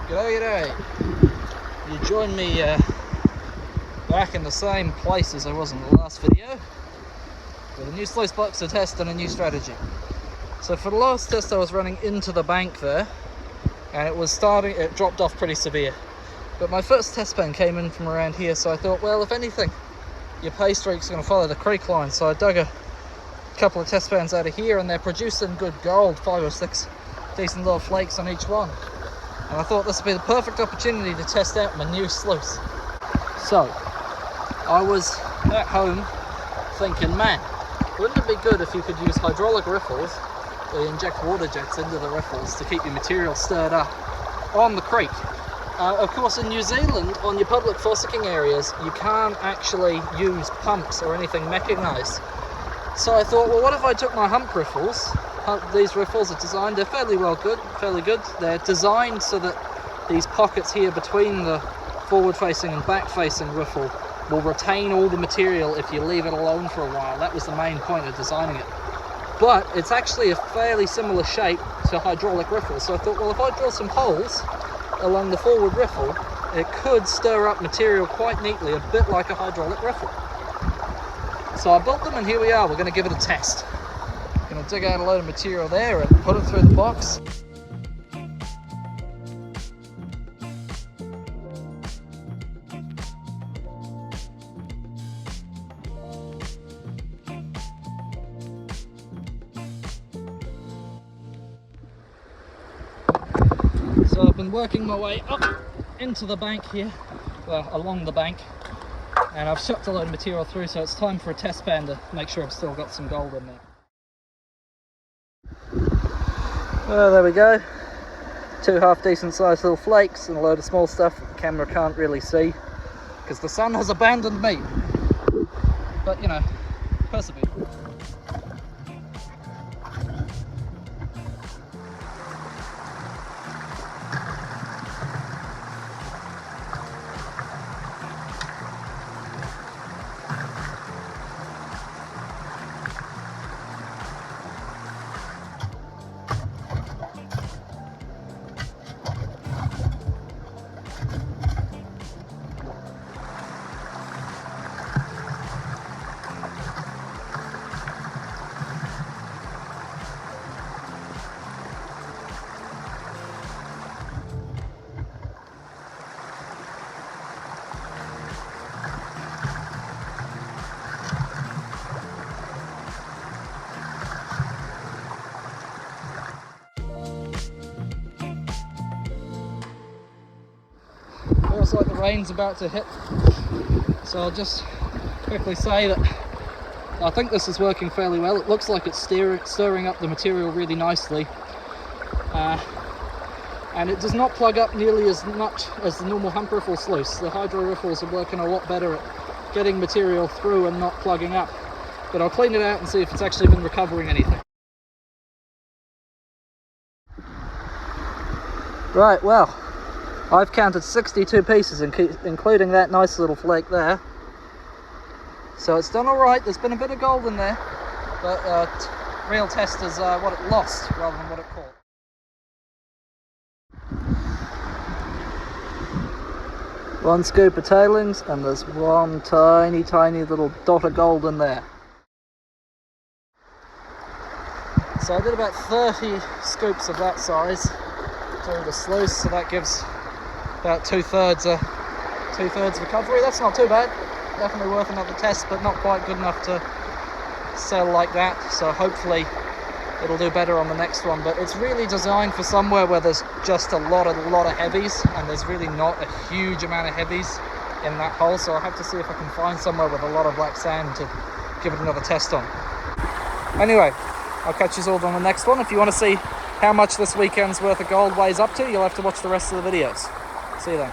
G'day. You join me back in the same place as I was in the last video with a new sluicebox to test and a new strategy. So for the last test I was running into the bank there and it dropped off pretty severe. But my first test pen came in from around here, so I thought, well, if anything, your pay streak's going to follow the creek line. So I dug a couple of test pans out of here and they're producing good gold, 5 or 6 decent little flakes on each one. And I thought this would be the perfect opportunity to test out my new sluice. So I was at home thinking, man, wouldn't it be good if you could use hydraulic riffles, where you inject water jets into the riffles to keep your material stirred up on the creek. Of course, in New Zealand, on your public fossicking areas, you can't actually use pumps or anything mechanized. So I thought, well, what if I took my hump riffles? These riffles are designed, they're fairly good. They're designed so that these pockets here between the forward-facing and back-facing riffle will retain all the material if you leave it alone for a while. That was the main point of designing it. But it's actually a fairly similar shape to hydraulic riffles. So I thought, well, if I drill some holes along the forward riffle, it could stir up material quite neatly, a bit like a hydraulic riffle. So I built them and here we are, we're going to give it a test. Going to dig out a load of material there and put it through the box. So I've been working my way up into the bank here, well, along the bank, and I've shoved a load of material through, so it's time for a test pan to make sure I've still got some gold in there. Well, there we go. 2 half decent sized little flakes and a load of small stuff that the camera can't really see because the sun has abandoned me. But you know, persevere. Feels like the rain's about to hit, so I'll just quickly say that I think this is working fairly well. It looks like it's stirring up the material really nicely, and it does not plug up nearly as much as the normal hump riffle sluice. The Hydro-riffles are working a lot better at getting material through and not plugging up, but I'll clean it out and see if it's actually been recovering anything. Right, well, I've counted 62 pieces, including that nice little flake there. So it's done alright. There's been a bit of gold in there, but real test is what it lost rather than what it caught. One scoop of tailings, and there's one tiny little dot of gold in there. So I did about 30 scoops of that size through the sluice, so that gives about two-thirds recovery. That's not too bad. Definitely worth another test, but not quite good enough to sell like that. So hopefully it'll do better on the next one. But it's really designed for somewhere where there's just a lot of heavies, and there's really not a huge amount of heavies in that hole. So I'll have to see if I can find somewhere with a lot of black sand to give it another test on. Anyway, I'll catch you all on the next one. If you want to see how much this weekend's worth of gold weighs up to, you'll have to watch the rest of the videos. See you then.